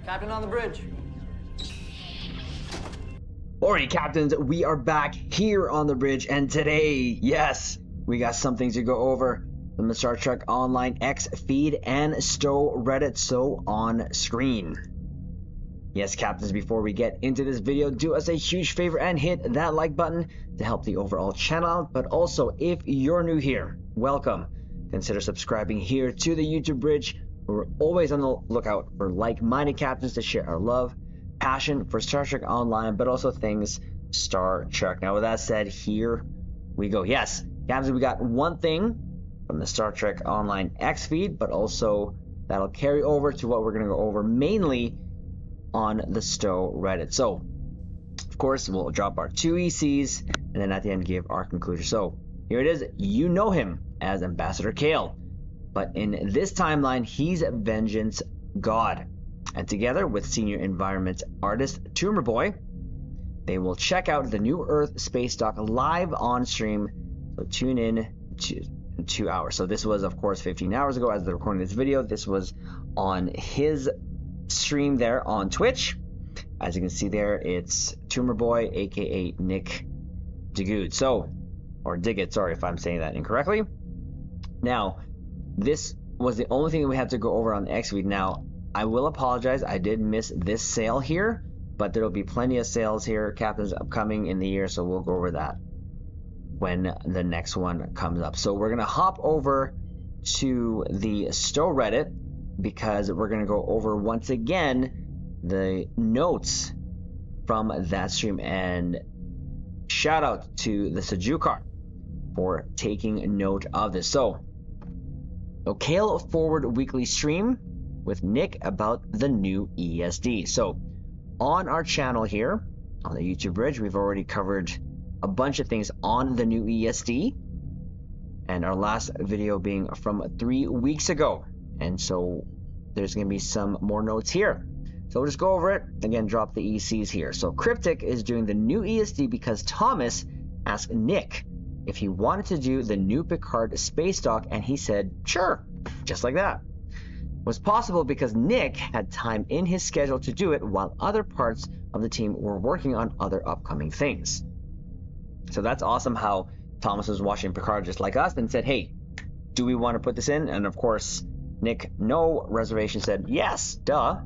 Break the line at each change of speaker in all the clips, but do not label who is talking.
Captain on the bridge.
Alright, Captains, we are back here on the bridge, and today, yes, we got something to go over from the Star Trek Online X feed and Stowe Reddit, so on screen. Yes, Captains, before we get into this video, do us a huge favor and hit that like button to help the overall channel out, but also, if you're new here, welcome. Consider subscribing here to the YouTube bridge. We're always on the lookout for like-minded Captains to share our love, passion for Star Trek Online, but also things Star Trek. Now, with that said, here we go. Yes, Captains, we got one thing from the Star Trek Online X feed, but also that'll carry over to what we're going to go over mainly on the Stowe Reddit. So, of course, we'll drop our 2 ECs and then at the end give our conclusion. So, here it is. You know him as Ambassador Kael, but in this timeline, he's Vengeance God. And together with senior environment artist Tumerboy, they will check out the New Earth space dock live on stream. So tune in in 2 hours. So this was, of course, 15 hours ago as they're recording this video. This was on his stream there on Twitch. As you can see there, it's Tumerboy, aka Nick Duguid. So, or Duguid, sorry if I'm saying that incorrectly. Now, this was the only thing that we had to go over on the X feed. Now, I will apologize, I did miss this sale here, but there will be plenty of sales here, Captains, upcoming in the year, so we'll go over that when the next one comes up. So we're going to hop over to the Stowe Reddit because we're going to go over once again the notes from that stream, and shout out to the Sajukar for taking note of this. So Kael Forward Weekly Stream with Nick about the new ESD. So on our channel here on the YouTube bridge, we've already covered a bunch of things on the new ESD, and our last video being from 3 weeks ago, and so there's going to be some more notes here. So we'll just go over it again, drop the ECs here. So Cryptic is doing the new ESD because Thomas asked Nick if he wanted to do the new Picard space dock, and he said sure, just like that. Was possible because Nick had time in his schedule to do it while other parts of the team were working on other upcoming things. So that's awesome how Thomas was watching Picard just like us and said, hey, do we want to put this in? And of course, Nick, no reservation, said yes, duh.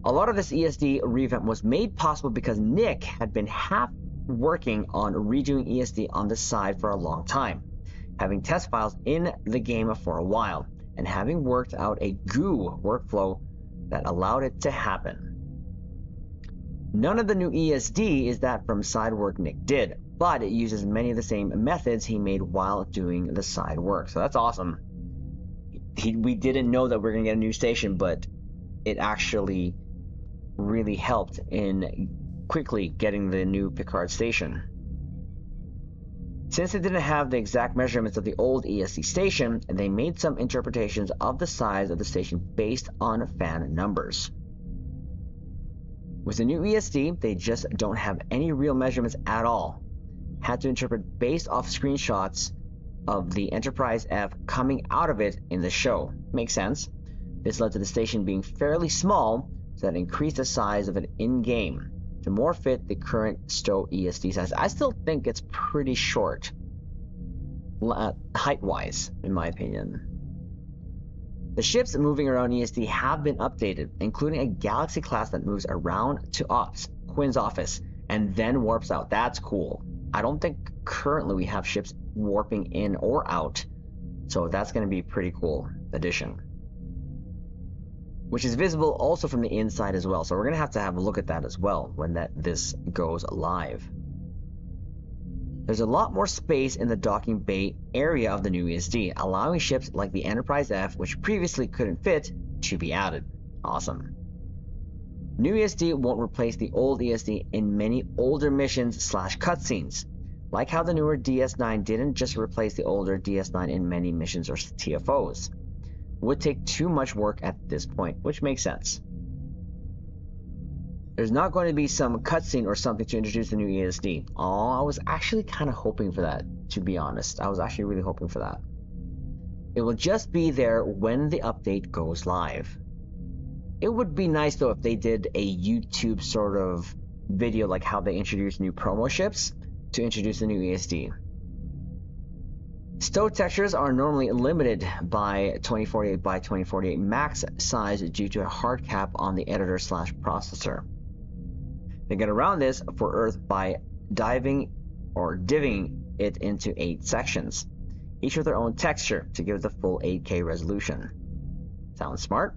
A lot of this ESD revamp was made possible because Nick had been half working on redoing ESD on the side for a long time, having test files in the game for a while, and having worked out a goo workflow that allowed it to happen. None of the new ESD is that from side work Nick did, but it uses many of the same methods he made while doing the side work. So that's awesome. We didn't know that we were going to get a new station, but it actually really helped in quickly getting the new Picard station. Since they didn't have the exact measurements of the old ESD station, they made some interpretations of the size of the station based on fan numbers. With the new ESD, they just don't have any real measurements at all. Had to interpret based off screenshots of the Enterprise F coming out of it in the show. Makes sense. This led to the station being fairly small, so that increased the size of it in-game to more fit the current Stowe ESD size. I still think it's pretty short, height-wise, in my opinion. The ships moving around ESD have been updated, including a Galaxy class that moves around to Ops, Quinn's office, and then warps out. That's cool. I don't think currently we have ships warping in or out, so that's going to be a pretty cool addition, which is visible also from the inside as well. So we're going to have a look at that as well when this goes live. There's a lot more space in the docking bay area of the new ESD, allowing ships like the Enterprise F, which previously couldn't fit, to be added. Awesome. New ESD won't replace the old ESD in many older missions / cutscenes, like how the newer DS9 didn't just replace the older DS9 in many missions or TFOs. Would take too much work at this point, which makes sense. There's not going to be some cutscene or something to introduce the new ESD. Oh, I was actually kind of hoping for that, to be honest. I was actually really hoping for that. It will just be there when the update goes live. It would be nice though if they did a YouTube sort of video like how they introduce new promo ships to introduce the new ESD. Stow textures are normally limited by 2048 by 2048 max size due to a hard cap on the editor/processor. They get around this for Earth by divvying it into 8 sections, each with their own texture to give the full 8K resolution. Sounds smart?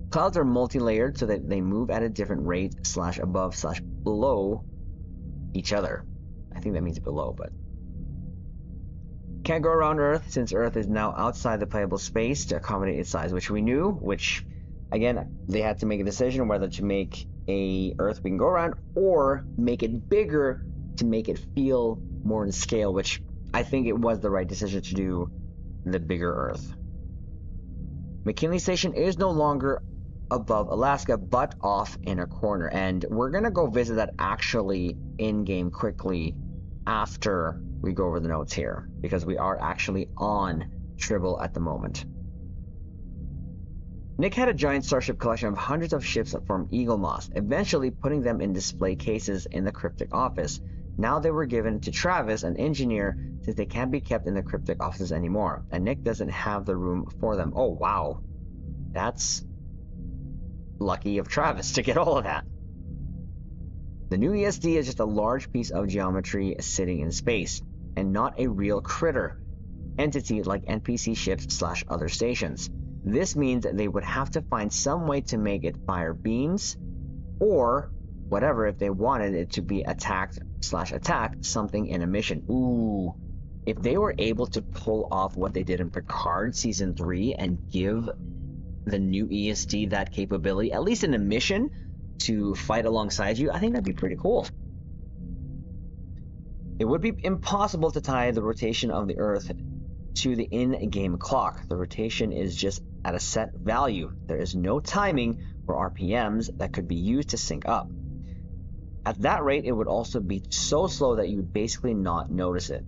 Clouds are multi-layered so that they move at a different rate /above/below each other. I think that means below, but can't go around Earth since Earth is now outside the playable space to accommodate its size, which we knew, which again, they had to make a decision whether to make a Earth we can go around or make it bigger to make it feel more in scale, which I think it was the right decision to do the bigger Earth. McKinley Station is no longer above Alaska, but off in a corner, and we're gonna go visit that actually in-game quickly after we go over the notes here, because we are actually on Tribble at the moment. Nick had a giant starship collection of hundreds of ships from Eagle Moss, eventually putting them in display cases in the Cryptic office. Now they were given to Travis, an engineer, since they can't be kept in the Cryptic offices anymore, and Nick doesn't have the room for them. Oh wow, that's lucky of Travis to get all of that. The new ESD is just a large piece of geometry sitting in space, and not a real critter entity like NPC ships / other stations. This means that they would have to find some way to make it fire beams or whatever if they wanted it to be attacked / attack something in a mission. Ooh, if they were able to pull off what they did in Picard Season 3 and give the new ESD that capability, at least in a mission, to fight alongside you, I think that'd be pretty cool. It would be impossible to tie the rotation of the Earth to the in-game clock. The rotation is just at a set value. There is no timing or RPMs that could be used to sync up. At that rate, it would also be so slow that you would basically not notice it.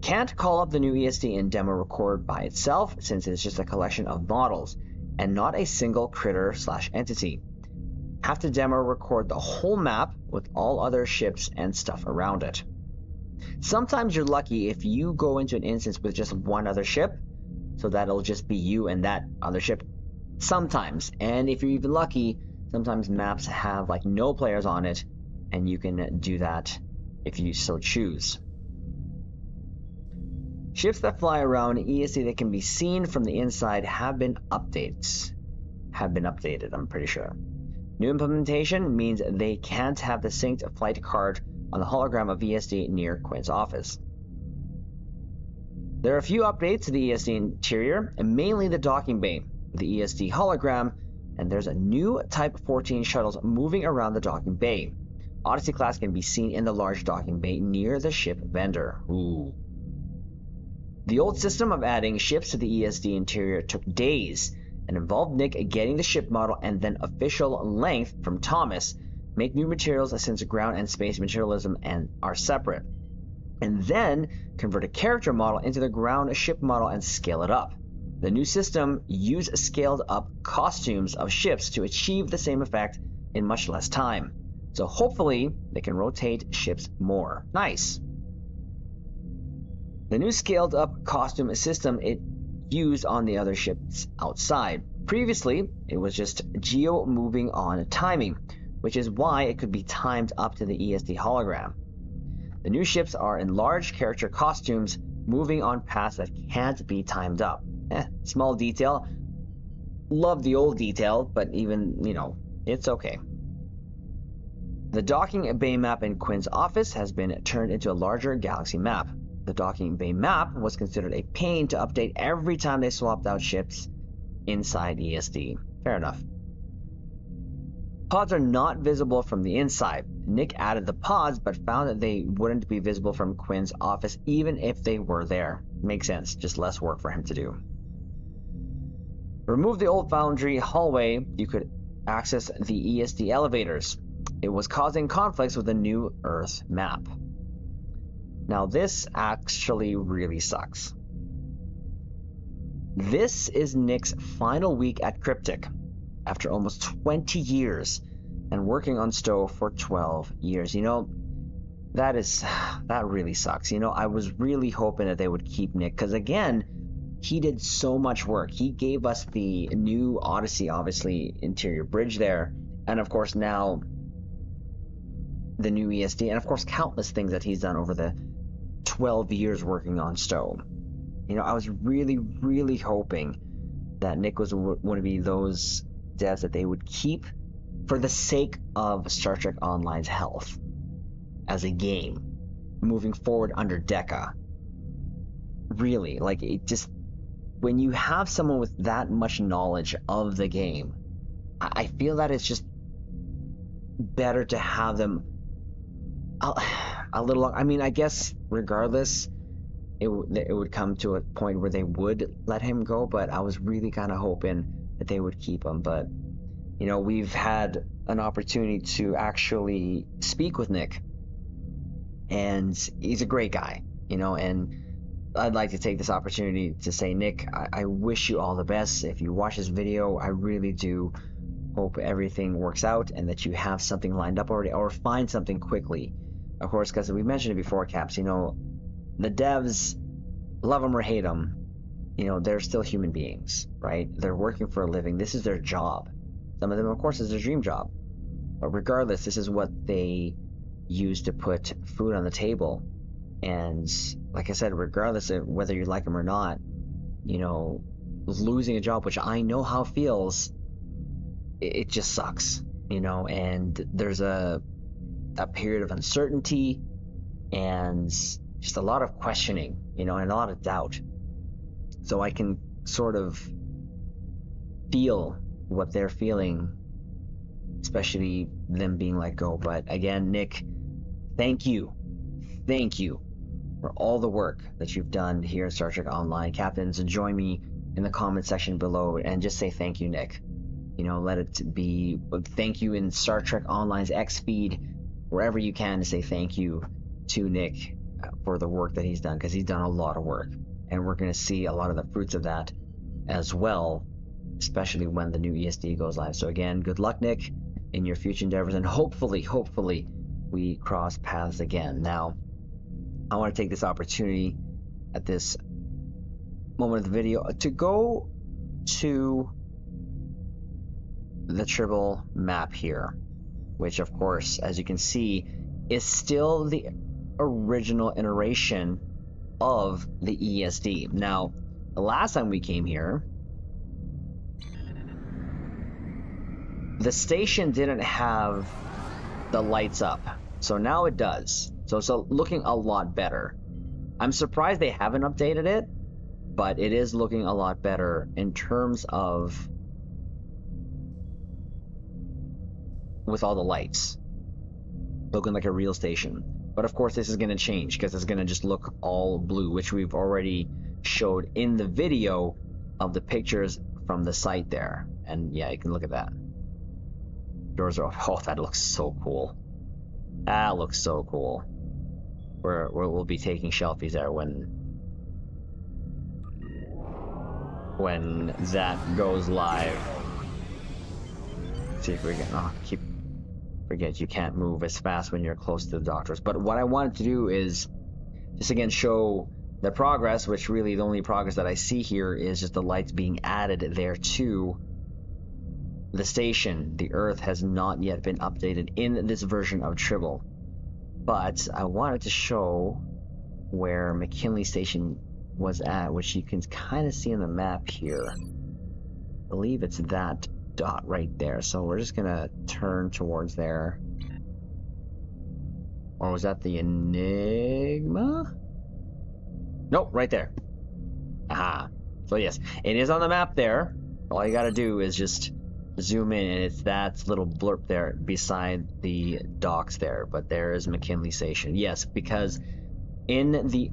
Can't call up the new ESD in demo record by itself since it's just a collection of models and not a single critter / entity. Have to demo record the whole map with all other ships and stuff around it. Sometimes you're lucky if you go into an instance with just one other ship, so that'll just be you and that other ship sometimes. And if you're even lucky, sometimes maps have like no players on it, and you can do that if you so choose. Ships that fly around ESD that can be seen from the inside have been updated, I'm pretty sure. New implementation means they can't have the synced flight card on the hologram of ESD near Quinn's office. There are a few updates to the ESD interior, and mainly the docking bay, the ESD hologram, and there's a new Type 14 shuttles moving around the docking bay. Odyssey class can be seen in the large docking bay near the ship vendor. Ooh. The old system of adding ships to the ESD interior took days and involved Nick getting the ship model and then official length from Thomas, make new materials since ground and space materialism are separate, and then convert a character model into the ground ship model and scale it up. The new system used scaled up costumes of ships to achieve the same effect in much less time. So hopefully they can rotate ships more. Nice. The new scaled up costume system it used on the other ships outside. Previously, it was just geo moving on timing, which is why it could be timed up to the ESD hologram. The new ships are in large character costumes moving on paths that can't be timed up. Small detail. Love the old detail, but even, it's okay. The docking bay map in Quinn's office has been turned into a larger galaxy map. The docking bay map was considered a pain to update every time they swapped out ships inside ESD. Fair enough. Pods are not visible from the inside. Nick added the pods, but found that they wouldn't be visible from Quinn's office even if they were there. Makes sense, just less work for him to do. Remove the old foundry hallway, you could access the ESD elevators. It was causing conflicts with the new Earth map. Now this actually really sucks. This is Nick's final week at Cryptic after almost 20 years and working on Stowe for 12 years. You know, that really sucks. You know, I was really hoping that they would keep Nick because, again, he did so much work. He gave us the new Odyssey, obviously, interior bridge there, and of course now the new ESD, and of course countless things that he's done over the 12 years working on Stowe. You know, I was really, really hoping that Nick was one of those devs that they would keep for the sake of Star Trek Online's health as a game moving forward under Deca. Really, like, it just, when you have someone with that much knowledge of the game, I feel that it's just better to have them a little. I mean, I guess regardless, it would come to a point where they would let him go, but I was really kind of hoping that they would keep him. But, you know, we've had an opportunity to actually speak with Nick, and he's a great guy, you know, and I'd like to take this opportunity to say, Nick, I wish you all the best. If you watch this video, I really do hope everything works out and that you have something lined up already, or find something quickly. Of course, because we mentioned it before, Caps, you know, the devs, love them or hate them, you know, they're still human beings, right? They're working for a living. This is their job. Some of them, of course, is their dream job. But regardless, this is what they use to put food on the table. And like I said, regardless of whether you like them or not, you know, losing a job, which I know how it feels, it just sucks, you know, and there's a period of uncertainty and just a lot of questioning, you know, and a lot of doubt. So I can sort of feel what they're feeling, especially them being let go. But again, Nick, thank you for all the work that you've done here at Star Trek Online. Captains, join me in the comment section below and just say thank you, Nick. You know, let it be thank you in Star Trek Online's X feed, wherever you can, to say thank you to Nick for the work that he's done, because he's done a lot of work, and we're going to see a lot of the fruits of that as well, especially when the new ESD goes live. So again, good luck, Nick, in your future endeavors, and hopefully we cross paths again. Now, I want to take this opportunity at this moment of the video to go to the Tribble map here, which of course, as you can see, is still the original iteration of the ESD. Now, the last time we came here, the station didn't have the lights up, so now it does. So it's looking a lot better. I'm surprised they haven't updated it, but it is looking a lot better in terms of with all the lights, looking like a real station. But of course this is going to change, because it's going to just look all blue, which we've already showed in the video of the pictures from the site there. And yeah, you can look at that. Doors are off. Oh, that looks so cool. That looks so cool. We'll be taking selfies there when that goes live. Let's see if we can forget you can't move as fast when you're close to the doctors. But what I wanted to do is just again show the progress, which really the only progress that I see here is just the lights being added there to the station. The Earth has not yet been updated in this version of Tribble, but I wanted to show where McKinley Station was at, which you can kind of see on the map here. I believe it's that dot right there. So we're just gonna turn towards there. Or was that the Enigma? Nope, right there. Aha. So yes, it is on the map there. All you gotta do is just zoom in, and it's that little blurb there beside the docks there. But there is McKinley Station. Yes, because in the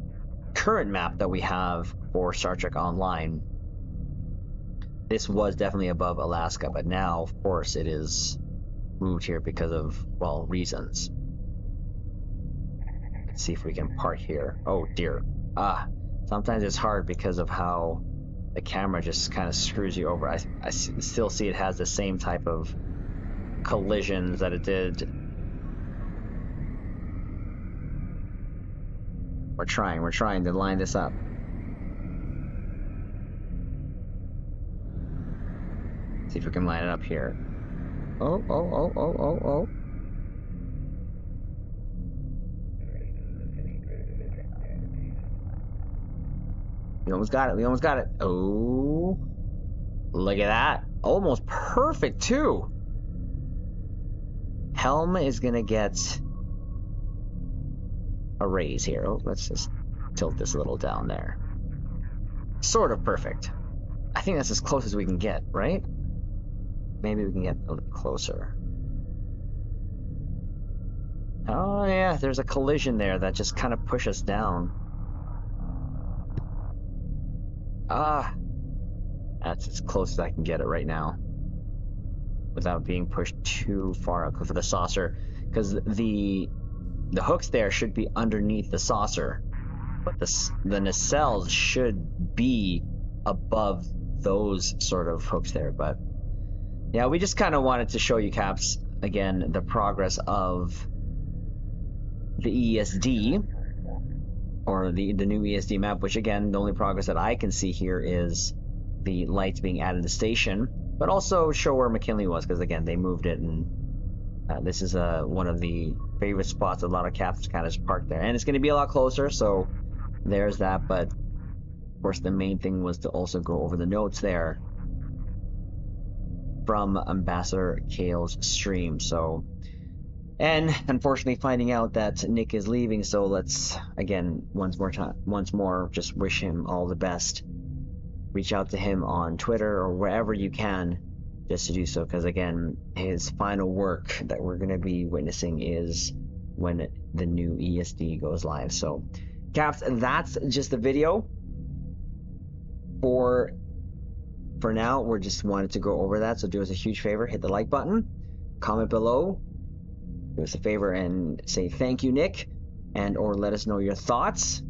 current map that we have for Star Trek Online, this was definitely above Alaska, but now, of course, it is moved here because of, well, reasons. Let's see if we can park here. Oh dear. Sometimes it's hard because of how the camera just kind of screws you over. I still see it has the same type of collisions that it did. We're trying to line this up. See if we can line it up here. Oh. We almost got it. Oh, look at that. Almost perfect, too. Helm is going to get a raise here. Oh, let's just tilt this a little down there. Sort of perfect. I think that's as close as we can get, right? Maybe we can get a little closer. Oh, yeah, there's a collision there that just kind of pushed us down. That's as close as I can get it right now without being pushed too far out for the saucer, because the hooks there should be underneath the saucer, but the nacelles should be above those sort of hooks there. But yeah, we just kind of wanted to show you, Caps, again, the progress of the ESD, or the new ESD map, which again, the only progress that I can see here is the lights being added to the station, but also show where McKinley was, because again, they moved it, and this is one of the favorite spots a lot of Caps kind of parked there, and it's going to be a lot closer, so there's that. But of course, the main thing was to also go over the notes there from Ambassador Kael'S stream. So, and unfortunately finding out that Nick is leaving, so let's again once more just wish him all the best. Reach out to him on Twitter or wherever you can just to do so, because again, his final work that we're going to be witnessing is when the new ESD goes live. So, Caps, that's just the video. For now, we're just wanted to go over that, so do us a huge favor, hit the like button, comment below, do us a favor and say thank you, Nick, and or let us know your thoughts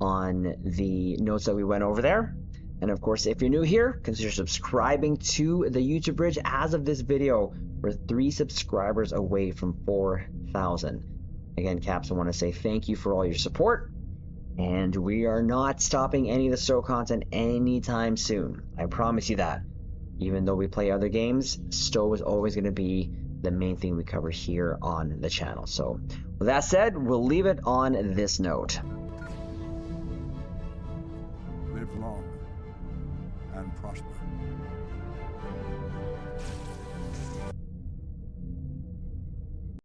on the notes that we went over there. And of course, if you're new here, consider subscribing to the YouTube Bridge. As of this video, we're 3 subscribers away from 4,000. Again, Caps, I want to say thank you for all your support, and we are not stopping any of the Stowe content anytime soon. I promise you that. Even though we play other games, Stowe is always going to be the main thing we cover here on the channel. So with that said, we'll leave it on this note.
Live long and prosper.